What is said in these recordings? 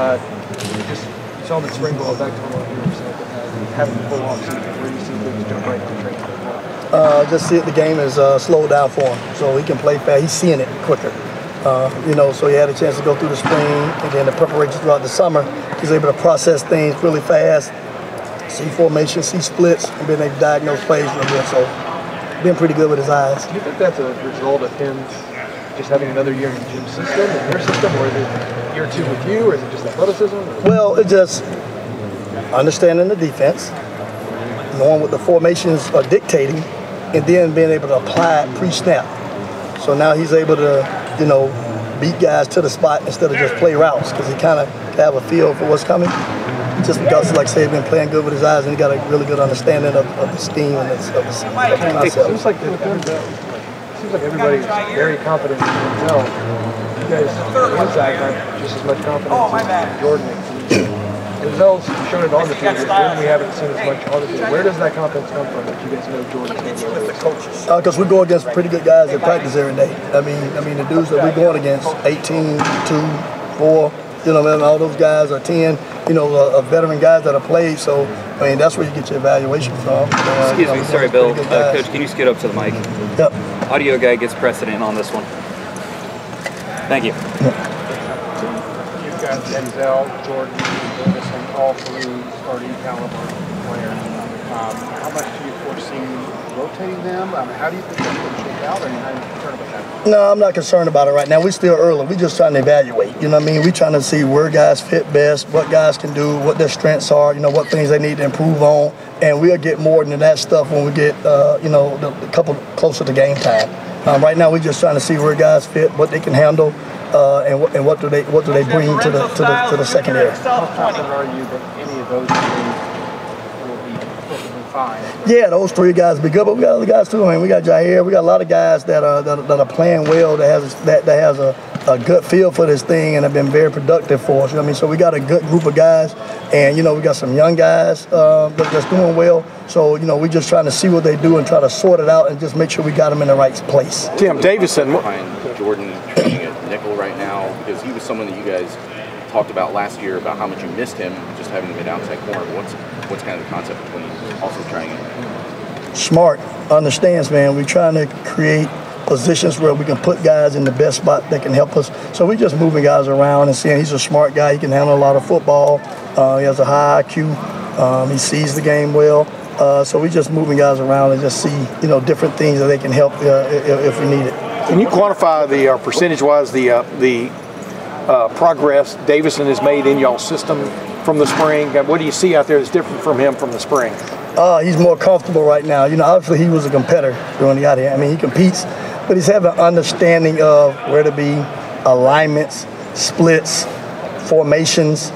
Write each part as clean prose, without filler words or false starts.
You saw him in spring ball, back to what you were saying, having the full off season, where you see things jump right into training. Just see it, the game is slowed down for him, so he can play fast. He's seeing it quicker. So he had a chance to go through the spring and then the preparation throughout the summer. He's able to process things really fast, see formation, see splits, and being able to diagnose plays real good. So been pretty good with his eyes. Do you think that's a result of him just having another year in Jim's system, in your system, or is it year 2 with you, or is it just athleticism? Well, it's just understanding the defense, knowing what the formations are dictating, and then being able to apply it pre-snap. So now he's able to, beat guys to the spot instead of just play routes, because he kind of have a feel for what's coming. Just because, like I say, he's been playing good with his eyes, and he got a really good understanding of the scheme and of the concept. It seems like everybody's very confident in himself. You guys inside have just as much confidence as Jordan and Denzel's shown it on the field. We haven't seen as much on the field. Where does that confidence come from that you guys know Jordan can? Because we go against pretty good guys that practice every day. I mean the dudes that we're going against, 18, 2, 4, all those guys are 10, veteran guys that have played. So, that's where you get your evaluation from. Excuse me, sorry, Bill. Coach, can you scoot up to the mic? Yep. Audio guy gets precedent on this one. Thank you. You've got Denzel, Jordan, Davison, all 3 starting caliber players. How much do you foresee rotating them? How do you think that's going to shake out? Or are you not concerned about that? No, I'm not concerned about it right now. We're still early. We're just trying to evaluate. We're trying to see where guys fit best, what guys can do, what their strengths are, what things they need to improve on. And we'll get more into that stuff when we get, a couple closer to game time. Right now, we're just trying to see where guys fit, what they can handle, and what do they bring to the secondary. How confident are you that any of those 3 will be perfectly fine? Yeah, those 3 guys will be good, but we got other guys too. We got Jair. We got a lot of guys that are playing well, that has a good feel for this thing and have been very productive for us. So we got a good group of guys, and we got some young guys that's doing well. So we're just trying to see what they do and try to sort it out and just make sure we got them in the right place. Tim Davison, behind Jordan training at nickel right now, because he was someone that you guys talked about last year about how much you missed him, just having him at outside corner. What's kind of the concept between also trying it? Smart, understands, man. We're trying to create positions where we can put guys in the best spot that can help us. So we're just moving guys around and seeing he's a smart guy. He can handle a lot of football. He has a high IQ. He sees the game well. So we're just moving guys around and just see, different things that they can help if we need it. Can you quantify the percentage-wise the progress Davison has made in y'all's system from the spring? What do you see out there that's different from him from the spring? He's more comfortable right now. Obviously he was a competitor when he got here. He competes, but he's having an understanding of where to be, alignments, splits, formations.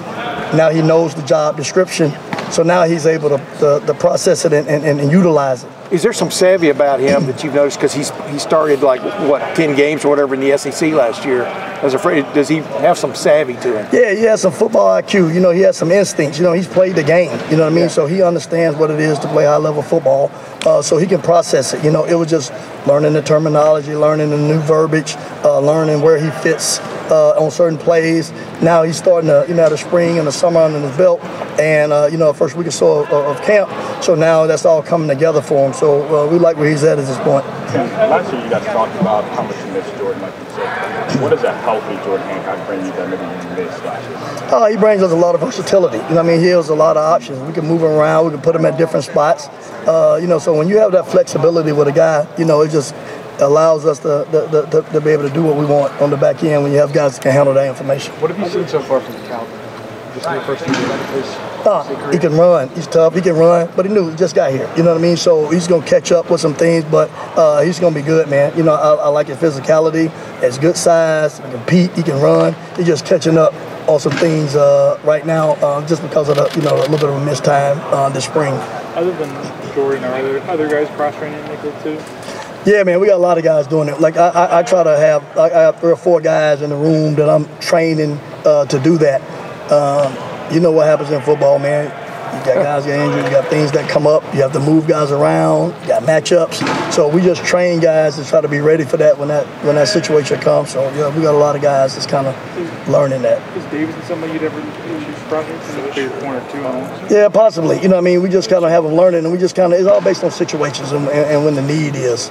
Now he knows the job description. So now he's able to process it and utilize it. Is there some savvy about him that you've noticed? Because he started 10 games or whatever in the SEC last year. Does he have some savvy to him? Yeah, he has some football IQ. He has some instincts. He's played the game. Yeah. So he understands what it is to play high-level football. So he can process it. It was just learning the terminology, learning the new verbiage, learning where he fits on certain plays. Now he's starting to, the spring and the summer under his belt, and first week or so of camp. So now that's all coming together for him. So we like where he's at this point. Last year you guys talked about how much you missed Jordan, like you said. What does that healthy Jordan Hancock bring you that maybe you missed last year? He brings us a lot of versatility. He has a lot of options. We can move him around. We can put him at different spots. So when you have that flexibility with a guy, it just allows us to be able to do what we want on the back end when you have guys that can handle that information. What have you seen so far from Calvin? Just in the first few years? He can run. He's tough. He can run, but he just got here. So he's going to catch up with some things, but he's going to be good, man. I like his physicality. Has good size. He can compete. He can run. He's just catching up on some things right now, just because of a little bit of a missed time this spring. Other than Jordan, are there other guys cross-training nickel too? Yeah, man, we got a lot of guys doing it. I try to have, I have 3 or 4 guys in the room that I'm training to do that. You know what happens in football, man. You got guys get injured, you got things that come up, you have to move guys around, you got matchups. So we just train guys to try to be ready for that when that situation comes. So yeah, we got a lot of guys that's kind of learning that. Is Davidson somebody you'd ever use projects in the bigger corner too? Yeah, possibly. You know what I mean? We just kind of have them learning, and we just kind of, it's all based on situations and when the need is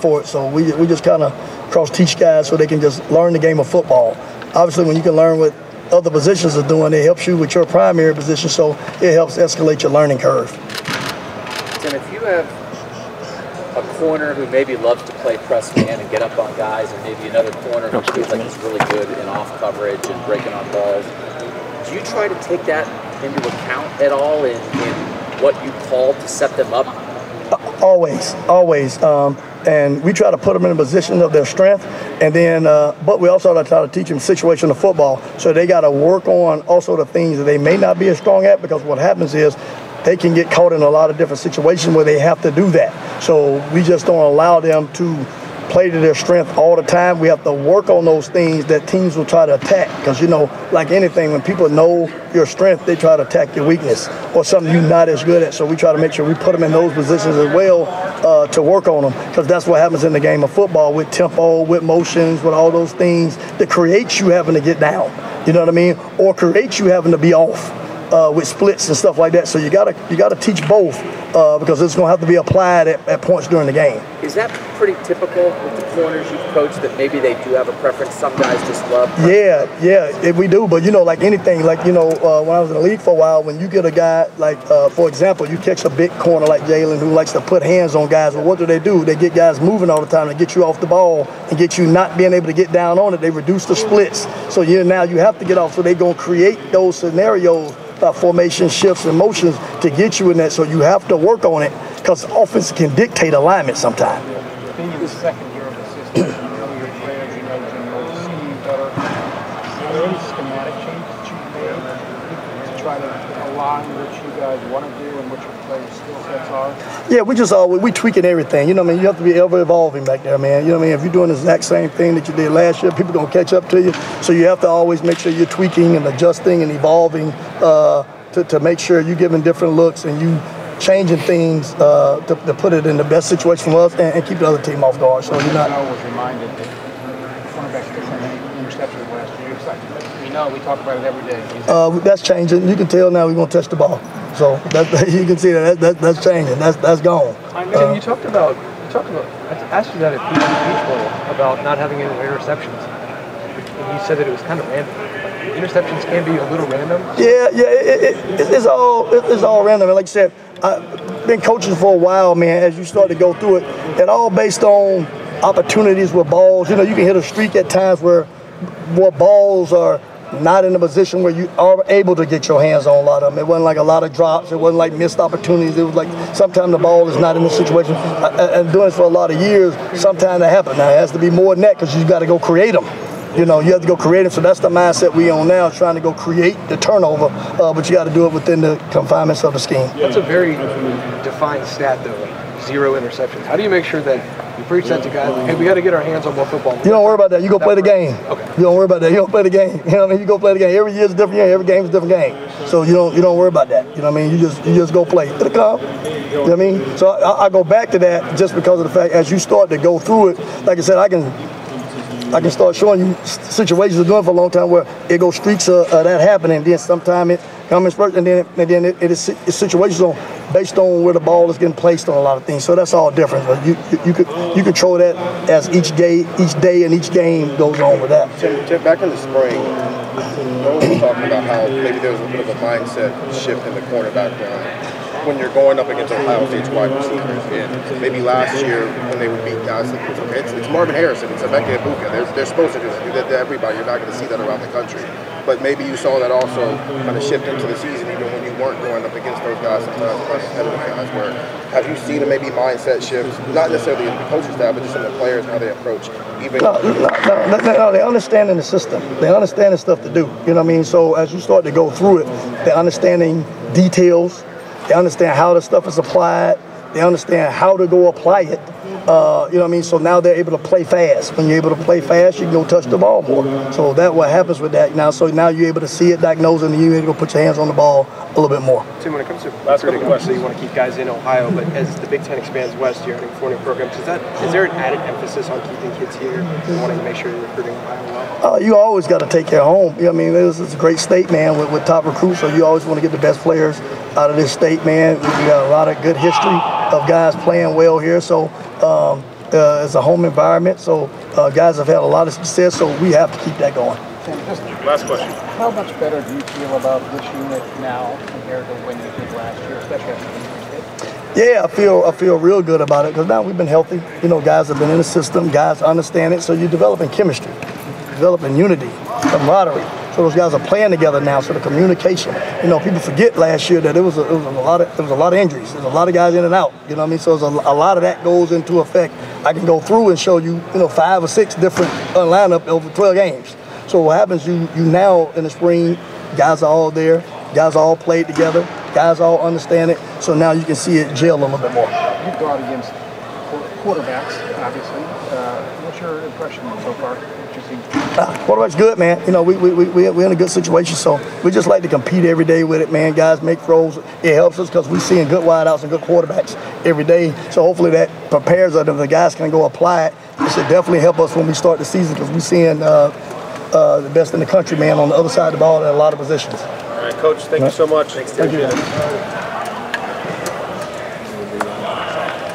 for it. So we just kind of cross-teach guys so they can just learn the game of football. Obviously, when you can learn what other positions are doing, it helps you with your primary position, so it helps escalate your learning curve. Tim, if you have a corner who maybe loves to play press man and get up on guys, and maybe another corner who feels like he's really good in off coverage and breaking on balls, do you try to take that into account at all in what you call to set them up? Always. And we try to put them in a position of their strength, and then, but we also try to teach them situational football. So they got to work on also the things that they may not be as strong at, because what happens is they can get caught in a lot of different situations where they have to do that. So we just don't allow them to play to their strength all the time. We have to work on those things that teams will try to attack, because, you know, like anything, when people know your strength, they try to attack your weakness or something you're not as good at. So we try to make sure we put them in those positions as well to work on them, because that's what happens in the game of football with tempo, with motions, with all those things that create you having to get down, you know what I mean, or create you having to be off with splits and stuff like that. So you gotta teach both because it's gonna have to be applied at points during the game. Is that pretty typical with the corners you've coached, that maybe they do have a preference? Some guys just love. Yeah, we do. But you know, like anything, like, you know, when I was in the league for a while, when you get a guy like, for example, you catch a big corner like Jalen who likes to put hands on guys. Well, what do? They get guys moving all the time to get you off the ball and get you not being able to get down on it. They reduce the splits. So now you have to get off. So they're gonna create those scenarios, formation shifts and motions to get you in that. So you have to work on it, because offense can dictate alignment sometimes. Being in the second year of the system, you know your players, you know Jim, see better. Are there any schematic changes that you made to try to align what you guys want to do and what your players' skill sets are? Yeah, we tweaking everything. You know what I mean? You have to be ever evolving back there, man. You know what I mean? If you're doing the exact same thing that you did last year, people gonna catch up to you. So you have to always make sure you're tweaking and adjusting and evolving to make sure you're giving different looks and you changing things to put it in the best situation for us and keep the other team off guard. So you're not. I was reminded that cornerbacks didn't have any interceptions last year. It's like, we know, we talk about it every day. That's changing. You can tell now we're gonna touch the ball. So you can see that's changing. That's gone. Tim, you talked about. I asked you that at Beach Bowl about not having any interceptions, and you said that it was kind of random. Interceptions can be a little random. Yeah, it's all random. And like I said, I've been coaching for a while, man. As you start to go through it, and all based on opportunities with balls. You know, you can hit a streak at times where balls are not in a position where you are able to get your hands on a lot of them. It wasn't like a lot of drops. It wasn't like missed opportunities. It was like sometimes the ball is not in the situation. And doing this for a lot of years, sometimes that happens. Now, it has to be more than that, because you got to go create them. You know, you have to go create them. So that's the mindset we on now, trying to go create the turnover. But you got to do it within the confinements of the scheme. That's a very defined stat, though, like 0 interceptions. How do you make sure that you preach that to guys, like, hey, we got to get our hands on more football? You don't worry about that. You go play the game. Okay. You don't worry about that. You don't play the game. You know what I mean? You go play the game. Every year is a different year. Every game is a different game. So you don't worry about that. You know what I mean? You just go play. It'll come. You know what I mean? So I go back to that just because of the fact, as you start to go through it, like I said, I can start showing you situations of doing for a long time where it goes streaks of that happening, and then sometime it comes in spurts, and then it is situations based on where the ball is getting placed on a lot of things. So that's all different. But you control that as each day and each game goes on with that. Tim, back in the spring, Noel was talking about how maybe there was a bit of a mindset shift in the cornerback line when you're going up against Ohio State's wide receivers. And maybe last year when they would beat guys, it's Marvin Harrison, it's Emeka Egbuka. They're supposed to do that to everybody. You're not going to see that around the country. But maybe you saw that also kind of shift into the season, even when you weren't going up against those guys, sometimes competitive guys. Where have you seen a maybe mindset shift, not necessarily in the coaching staff, but just in the players, how they approach even? No, they understand the system. They understand the stuff to do. You know what I mean? So as you start to go through it, they're understanding details. They understand how the stuff is applied. They understand how to go apply it. You know what I mean? So now they're able to play fast. When you're able to play fast, you can go touch the ball more. So that's what happens with that now. So now you're able to see it, diagnose it, and you're able to put your hands on the ball a little bit more. Tim, when it comes to recruiting, obviously you want to keep guys in Ohio, but as the Big Ten expands west, you're adding 4 new programs. Is there an added emphasis on keeping kids here and wanting to make sure you're recruiting Ohio well? You always got to take care of home. I mean, it's a great state, man, with top recruits, so you always want to get the best players out of this state, man. We got a lot of good history of guys playing well here, so it's a home environment, so guys have had a lot of success, so we have to keep that going. Just Last question. how much better do you feel about this unit now compared to when you did last year, especially after the Yeah, I feel real good about it because now we've been healthy. You know, guys have been in the system, guys understand it, so you're developing chemistry, developing unity, camaraderie. So those guys are playing together now. So the communication. You know, people forget last year that there was a lot of injuries. There's a lot of guys in and out. You know what I mean? So there's a lot of that goes into effect. I can go through and show you, 5 or 6 different lineup over 12 games. So what happens? You now in the spring, guys are all there. Guys all played together. Guys all understand it. So now you can see it gel a little bit more. You've gone against quarterbacks, obviously. What's your impression so far? What you've seen? Quarterback's good, man. You know, we're in a good situation, so we just like to compete every day with it, man. Guys make throws. It helps us because we're seeing good wideouts and good quarterbacks every day. So hopefully that prepares us. If the guys can go apply it, it should definitely help us when we start the season because we're seeing the best in the country, man, on the other side of the ball in a lot of positions. All right, Coach, thank you so much. Thank you.